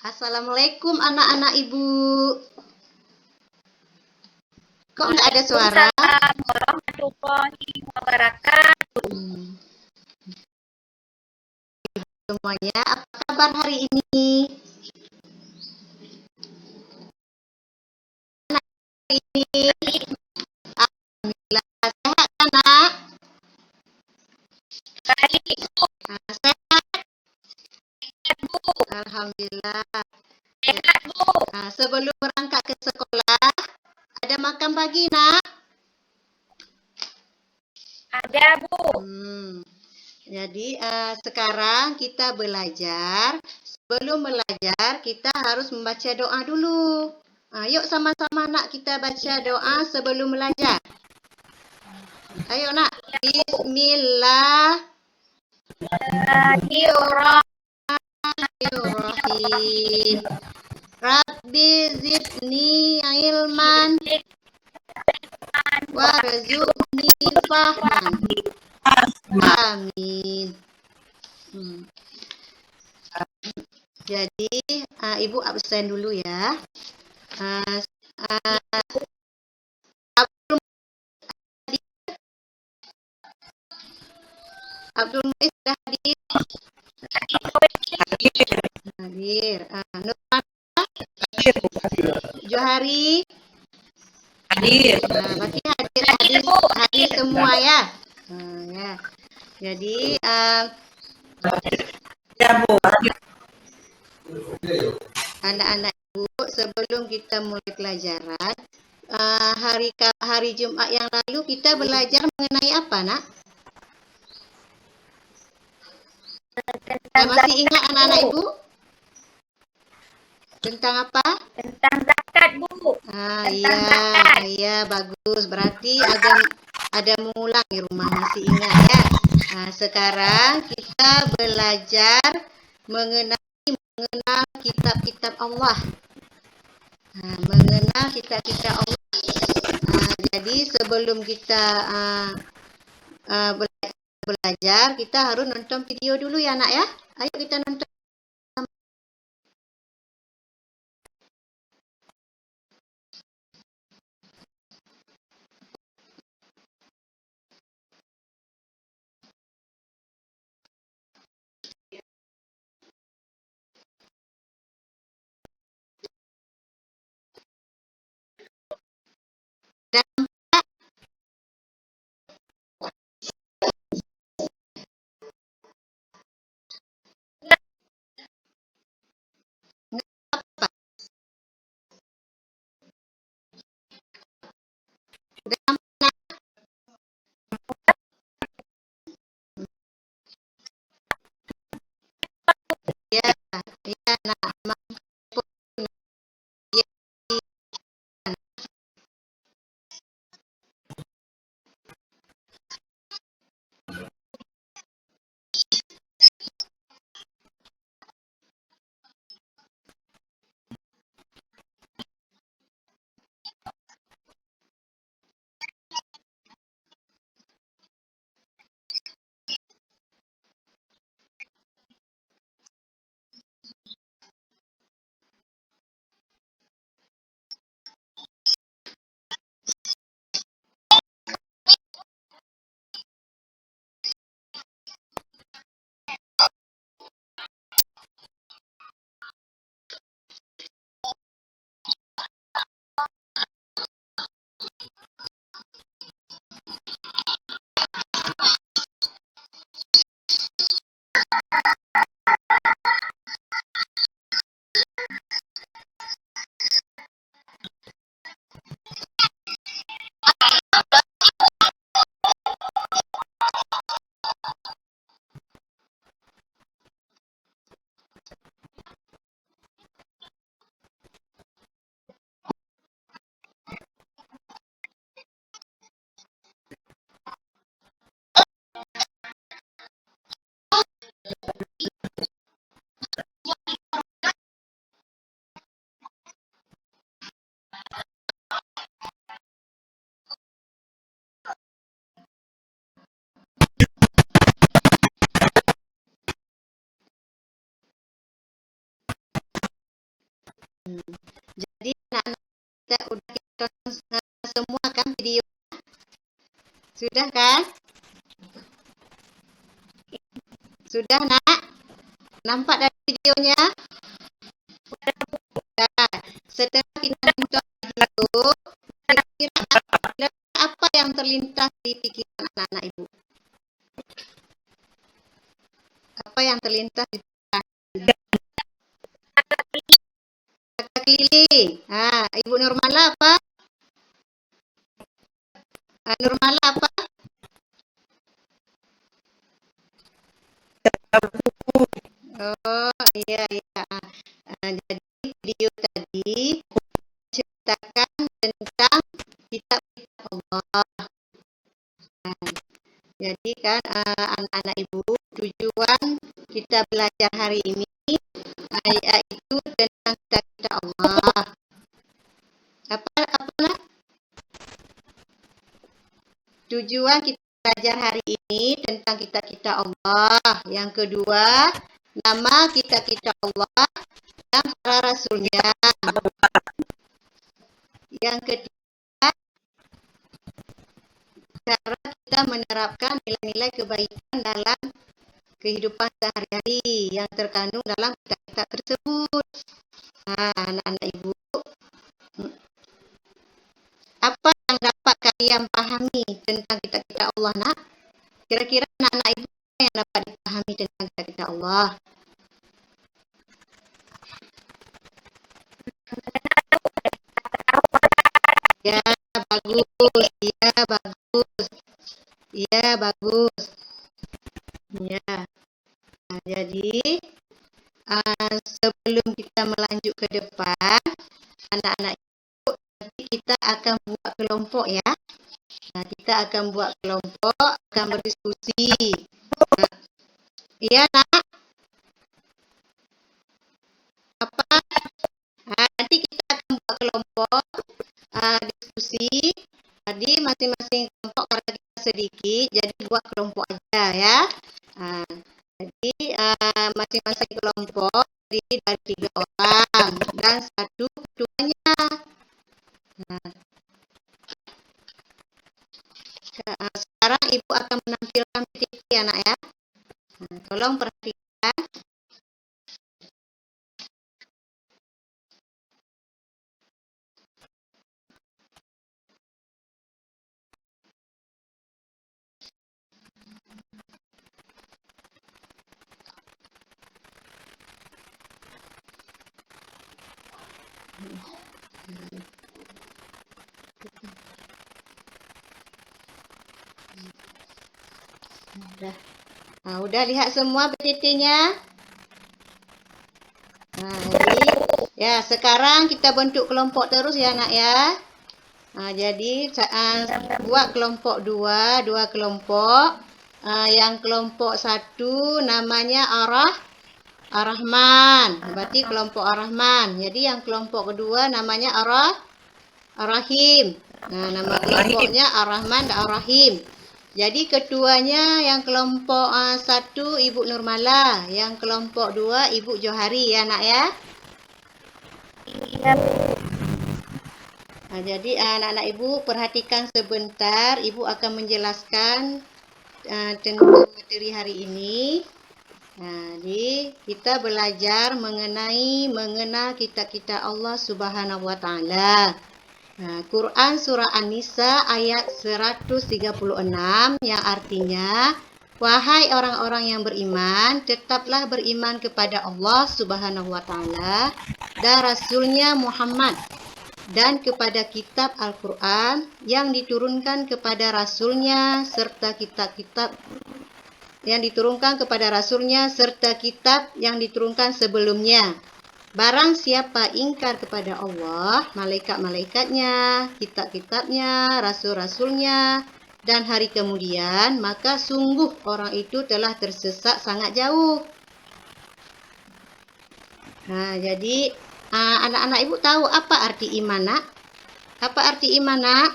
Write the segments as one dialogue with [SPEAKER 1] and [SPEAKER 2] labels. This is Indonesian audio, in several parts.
[SPEAKER 1] Assalamualaikum anak-anak ibu. Kok nggak ada suara?
[SPEAKER 2] Waalaikumsalam warahmatullahi wabarakatuh.
[SPEAKER 1] Semuanya, apa kabar hari ini? Hari ini, alhamdulillah sehat kan, nak?
[SPEAKER 2] Baik,
[SPEAKER 1] Sehat,
[SPEAKER 2] Bu.
[SPEAKER 1] alhamdulillah.
[SPEAKER 2] Sehat, Bu.
[SPEAKER 1] Sebelum berangkat ke sekolah, ada makan pagi, nak?
[SPEAKER 2] Ada, Bu.
[SPEAKER 1] Jadi sekarang kita belajar. Sebelum belajar kita harus membaca doa dulu. Yuk sama-sama nak kita baca doa sebelum belajar. Ayo nak. Bismillahirrahmanirrahim. Rabbi zidni ilman warzuqni fahman. Amin. Jadi ibu absen dulu ya. Abdul Muiz sudah hadir. Hadir. Johari hadir. Berarti hadir semua ya. Ya. Jadi anak-anak ibu, sebelum kita mulai pelajaran, hari Jumat yang lalu kita belajar mengenai apa, nak? Masih ingat anak-anak ibu? Tentang apa?
[SPEAKER 2] Tentang zakat, Bu.
[SPEAKER 1] Iya, bagus. Berarti ada mengulang di rumah, masih ingat ya. Sekarang kita belajar mengenal kitab-kitab Allah. Mengenal kitab-kitab Allah. Jadi sebelum kita belajar, kita harus nonton video dulu ya, nak ya. Ayo kita nonton. Ya, nak. Jadi anak-anak kita udah kita tonton semua kan video? Sudah kan? Sudah nak? Nampak dari videonya? Ya. Setelah kita nonton video, kira-kira apa yang terlintas di pikiran anak-anak ibu? Apa yang terlintas di pikiran? Kata keliling. Ibu Nurmala apa? Nurmala apa? Oh, iya, iya. Jadi video tadi ceritakan tentang kitab-kitab Allah. Jadi kan anak-anak ibu, tujuan kita belajar hari ini yaitu tentang kitab-kitab Allah. Apa nak? Tujuan kita belajar hari ini tentang kitab-kitab Allah. Yang kedua, nama kitab-kitab Allah dan para rasulnya. Yang ketiga, cara kita menerapkan nilai-nilai kebaikan dalam kehidupan sehari-hari yang terkandung dalam kitab-kitab tersebut. Anak-anak ibu, apa yang dapat kalian pahami tentang kitab-kitab Allah nak? Kira-kira anak-anak ibu apa yang dapat dipahami tentang kitab-kitab Allah? Ya, bagus. Ya, bagus. Ya, bagus. Ya. Jadi sebelum kita melanjut ke depan, anak-anak ibu, nanti kita akan buat kelompok ya. Kita akan buat kelompok, akan berdiskusi. Iya nak? Apa? Nanti kita akan buat kelompok, diskusi. Jadi masing-masing kelompok karena kita sedikit, jadi buat kelompok aja ya. Jadi masing-masing kelompok terdiri dari 3 orang dan 1 ketuanya. Sekarang ibu akan menampilkan PPT anak ya. Tolong perhatikan. Udah lihat semua PPT-nya? Jadi ya sekarang kita bentuk kelompok terus ya nak ya. Jadi buat kelompok 2 kelompok. Yang kelompok 1 namanya Ar-Rahman. Berarti kelompok Ar-Rahman. Jadi yang kelompok kedua namanya Ar-Rahim. Nama kelompoknya Ar-Rahman dan Ar-Rahim. Jadi ketuanya yang kelompok 1 Ibu Nurmala, yang kelompok 2 Ibu Johari ya nak ya. Jadi anak-anak ibu perhatikan sebentar, ibu akan menjelaskan tentang materi hari ini. Jadi kita belajar mengenal kitab-kitab Allah Subhanahu wa taala. Quran surah An-Nisa ayat 136 yang artinya, wahai orang-orang yang beriman, tetaplah beriman kepada Allah Subhanahu wa taala dan Rasulnya Muhammad, dan kepada kitab Al-Quran yang diturunkan kepada Rasulnya serta kitab-kitab yang diturunkan kepada Rasulnya serta kitab yang diturunkan sebelumnya. Barang siapa ingkar kepada Allah, malaikat-malaikatnya, kitab-kitabnya, rasul-rasulnya, dan hari kemudian, maka sungguh orang itu telah tersesat sangat jauh. Jadi anak-anak ibu tahu apa arti iman nak? Apa arti iman nak?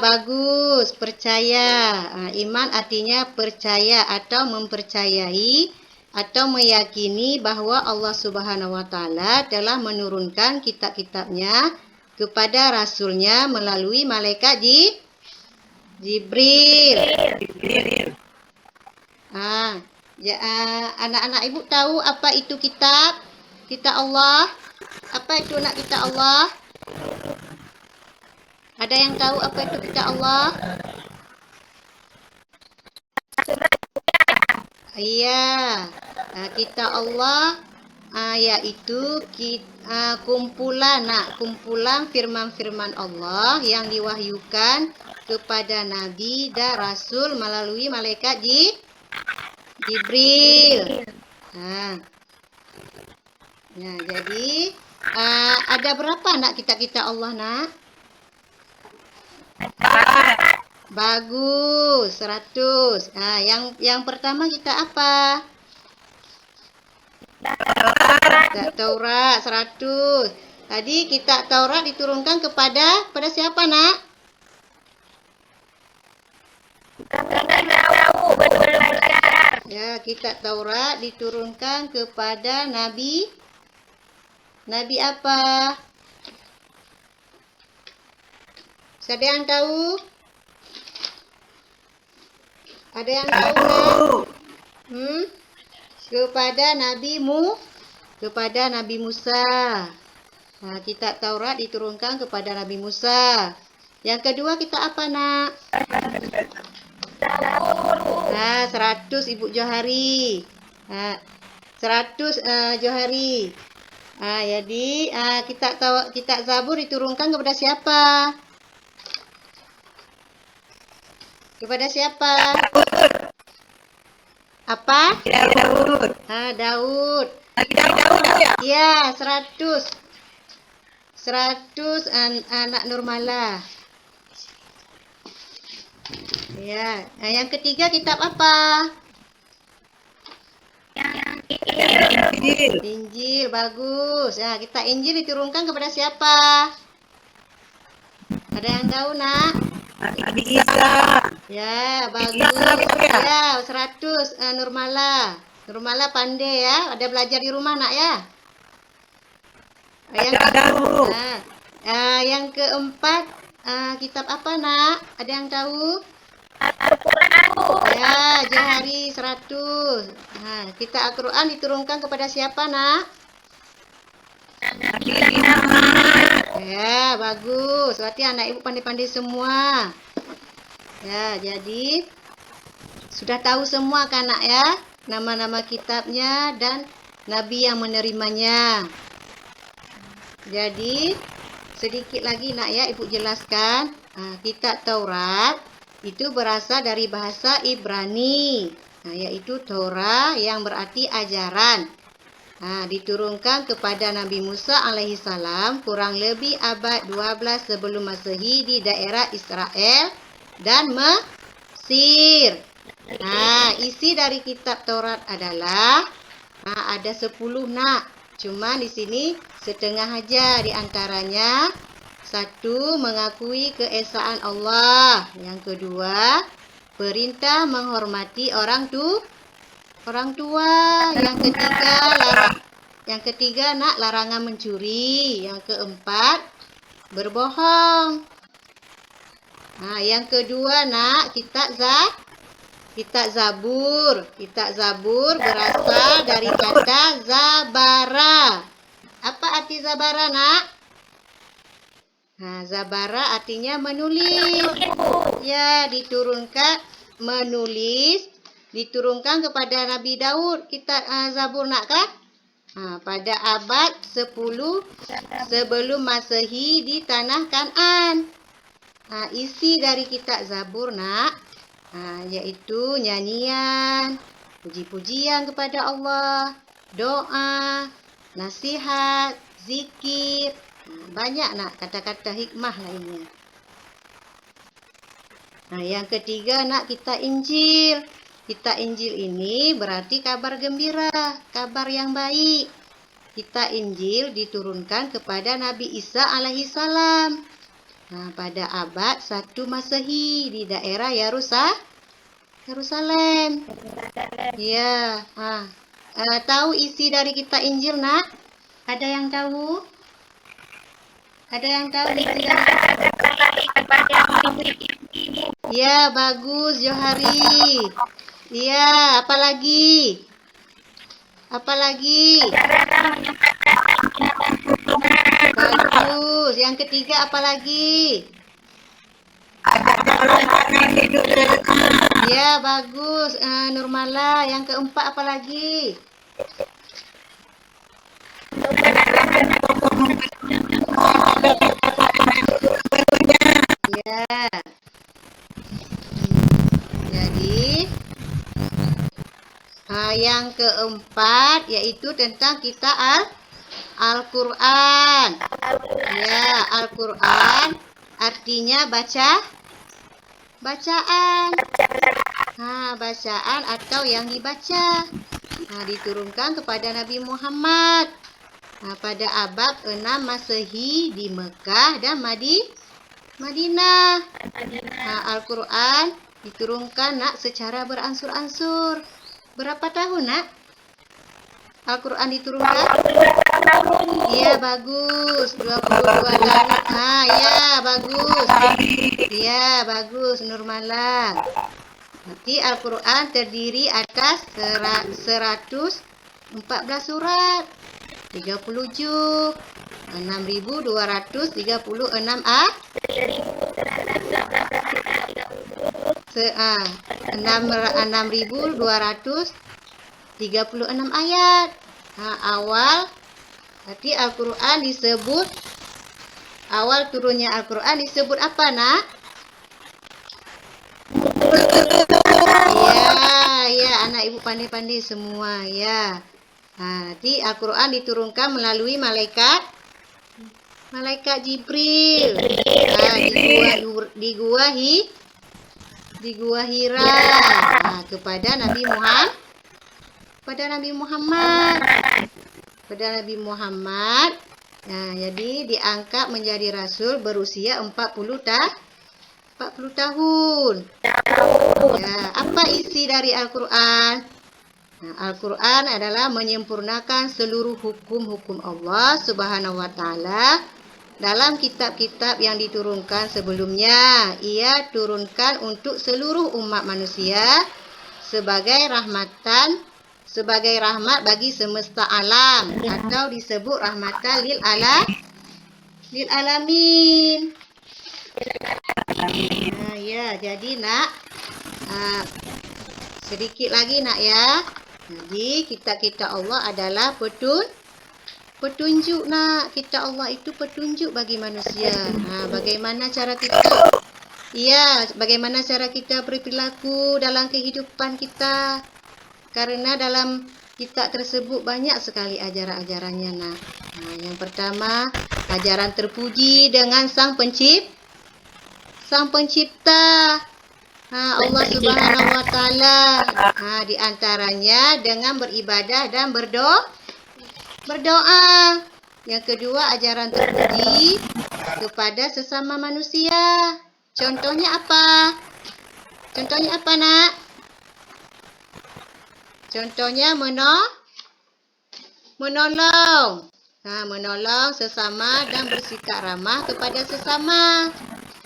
[SPEAKER 1] Bagus, percaya. Iman artinya percaya atau mempercayai atau meyakini bahwa Allah Subhanahu wa Ta'ala telah menurunkan kitab-kitabnya kepada rasulnya melalui malaikat Jibril. Anak-anak ibu tahu apa itu kitab? Kitab Allah. Apa itu nak kitab Allah? Ada yang tahu apa itu kitab Allah? Iya, kitab Allah yaitu kumpulan firman-firman Allah yang diwahyukan kepada Nabi dan Rasul melalui malaikat Jibril. Jadi ada berapa nak kitab-kitab Allah nak? Bagus, 100. Yang pertama kita apa? Taurat 100. Tadi kitab Taurat diturunkan kepada siapa nak? Ya, kitab Taurat diturunkan kepada Nabi apa? Ada yang tahu? Ada yang tahu nak? Kepada Nabi Musa. Kitab Taurat diturunkan kepada Nabi Musa. Yang kedua kita apa nak? 100 Ibu Johari. 100 Johari. Jadi kitab Zabur diturunkan kepada siapa? Kepada siapa? Apa? Daud. Daud. Ya, 100 anak Nurmala. Ya, yang ketiga kitab apa? Injil, bagus. Kitab Injil diturunkan kepada siapa? Ada yang tahu nak?
[SPEAKER 3] Nabi Isa.
[SPEAKER 1] Ya, bagus. Ya, 100 Nurmala. Nurmala pandai ya. Ada belajar di rumah nak ya. Yang keempat kitab apa nak? Ada yang tahu? Ya, Johari 100. Kitab Al-Quran diturunkan kepada siapa nak? Ya, bagus. Berarti anak ibu pandai-pandai semua. Ya, jadi sudah tahu semua kan nak ya? Nama-nama kitabnya dan nabi yang menerimanya. Jadi sedikit lagi nak ya ibu jelaskan. Kitab Taurat itu berasal dari bahasa Ibrani. Yaitu Torah yang berarti ajaran. Diturunkan kepada Nabi Musa alaihissalam kurang lebih abad 12 sebelum Masehi di daerah Israel dan Mesir. Isi dari kitab Taurat adalah ada 10 nak. Cuma di sini setengah aja di antaranya. 1. Mengakui keesaan Allah. Yang kedua, perintah menghormati orang tua. Yang ketiga nak larangan mencuri. Yang keempat, berbohong. Yang kedua nak kitab Zabur. Kitab Zabur berasal dari kata Zabara. Apa arti Zabara nak? Zabara artinya menulis. Ya, diturunkan kepada Nabi Daud. Kitab Zabur nak kah? Pada abad 10 sebelum Masehi di tanah Kan'an. Isi dari kitab Zabur nak, yaitu nyanyian, puji-pujian kepada Allah, doa, nasihat, zikir, banyak nak kata-kata hikmah lainnya. Yang ketiga nak kitab Injil. Kitab Injil ini berarti kabar gembira, kabar yang baik. Kitab Injil diturunkan kepada Nabi Isa alaihissalam pada abad 1 Masehi di daerah Yerusalem. Ya, tahu isi dari kitab Injil, nak? Ada yang tahu? Ada yang tahu isi dari... Ya, bagus Johari. Iya, apa lagi? Apa lagi? Bagus. Yang ketiga apa lagi? Ya, bagus. Nurmala. Yang keempat apa lagi? Ya. Jadi, yang keempat yaitu tentang kita Al-Quran. Ya, Al-Quran artinya bacaan. Bacaan atau yang dibaca. Diturunkan kepada Nabi Muhammad pada abad 6 Masehi di Mekah dan Madinah. Al-Quran diturunkan, nak, secara beransur-ansur. Berapa tahun, nak? Al-Quran diturunkan? Iya, bagus. 22 tahun. Ya, bagus. Ya, bagus, Nurmala. Nanti Al-Quran terdiri atas 114 surat, 30 juz, 6.236 6.236 ayat. Awal nanti Al-Quran disebut, awal turunnya Al-Quran disebut apa, nak? Ya, anak ibu pandai-pandai semua, ya. Nanti Al-Quran diturunkan melalui malaikat Jibril. Di gua Hira. Kepada Nabi Muhammad. Jadi diangkat menjadi rasul berusia 40 tahun. Ya, apa isi dari Al-Quran? Al-Quran adalah menyempurnakan seluruh hukum-hukum Allah Subhanahu wa Ta'ala dalam kitab-kitab yang diturunkan sebelumnya. Ia turunkan untuk seluruh umat manusia sebagai rahmat bagi semesta alam, atau disebut rahmatan lil alamin. Ya, jadi, nak, sedikit lagi, nak, ya. Jadi kitab-kitab Allah adalah petunjuk, nak. Kitab Allah itu petunjuk bagi manusia. Bagaimana cara kita? Ya, bagaimana cara kita berperilaku dalam kehidupan kita? Karena dalam kitab tersebut banyak sekali ajaran-ajarannya, nak. Yang pertama, ajaran terpuji dengan Sang Pencipta. Allah Subhanahu wa Ta'ala. Di antaranya dengan beribadah dan berdoa. Yang kedua, ajaran terpuji kepada sesama manusia. Contohnya apa? Nak? Contohnya menolong. Menolong sesama dan bersikap ramah kepada sesama.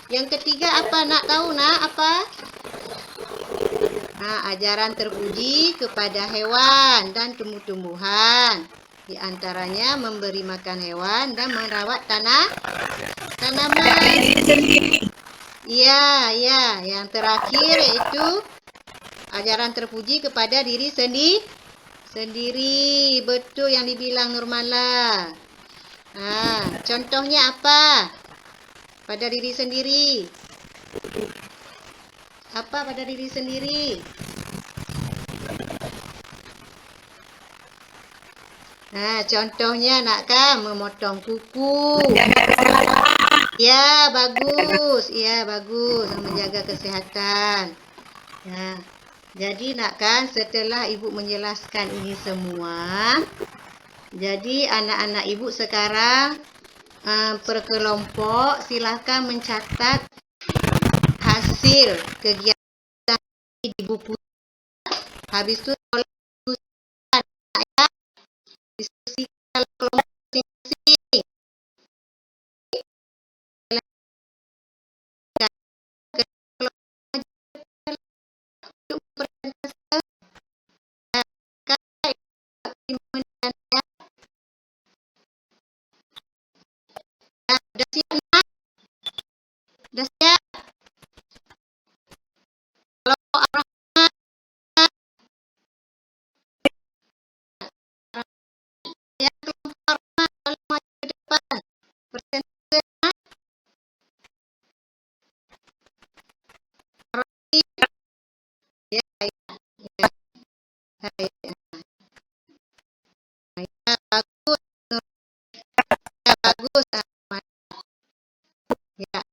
[SPEAKER 1] Yang ketiga apa, nak? Tahu, nak, apa? Ajaran terpuji kepada hewan dan tumbuh-tumbuhan. Di antaranya memberi makan hewan dan merawat tanaman. Ya. Yang terakhir yaitu ajaran terpuji kepada diri sendiri. Betul yang dibilang Nurmala. Contohnya apa? Pada diri sendiri. Apa pada diri sendiri? Contohnya, nak, kan, memotong kuku. Ya, bagus. Menjaga kesehatan. Jadi, nak, kan, setelah ibu menjelaskan ini semua, jadi anak-anak ibu sekarang per kelompok silakan mencatat hasil kegiatan di buku. Habis itu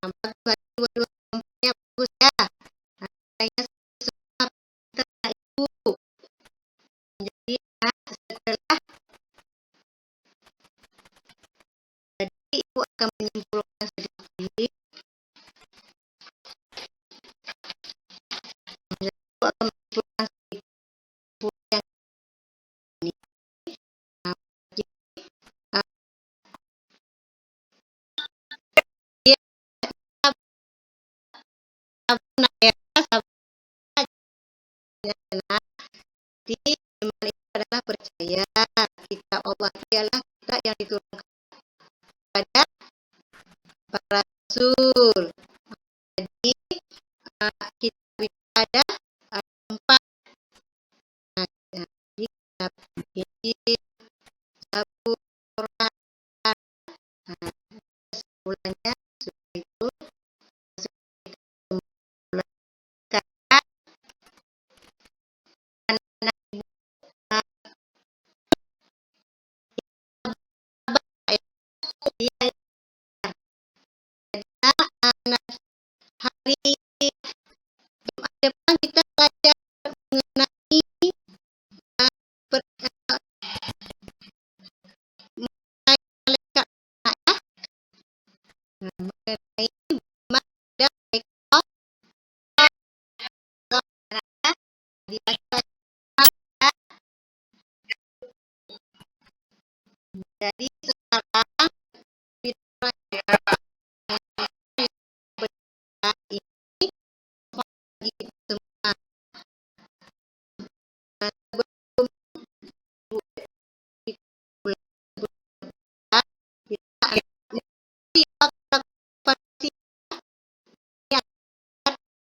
[SPEAKER 1] bagus, dua-dua kelompoknya bagus ya. Kayaknya semua pintar Ibu. Jadi Ibu akan menyimpulkan sedikit. Ibu akan menyimpulkan sedikit yang ini. Dia sabuna ya, sabuna. Jadi iman itu adalah percaya kita Allah dialah kita yang diturunkan kepada para rasul. Jadi kita beribadah ada 4. Jadi kitab Injil, Zabur, Quran. Bulannya sudah itu hari Jumat depan kita belajar mengenai malaikat mengenai jadi sekarang kita ini semua sebelum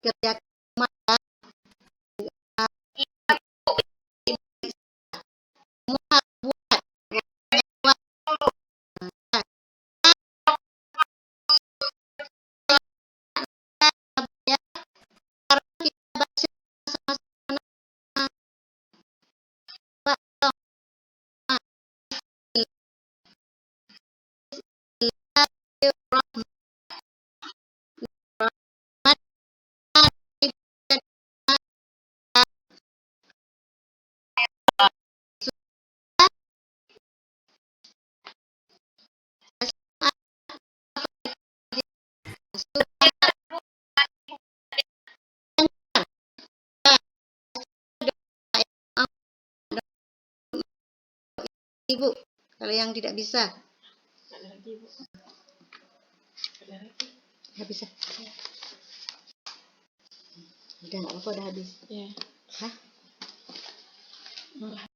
[SPEAKER 1] kerja Ibu, kalau yang tidak bisa. Nggak bisa. Udah nggak apa-apa, udah habis. Ya. Hah?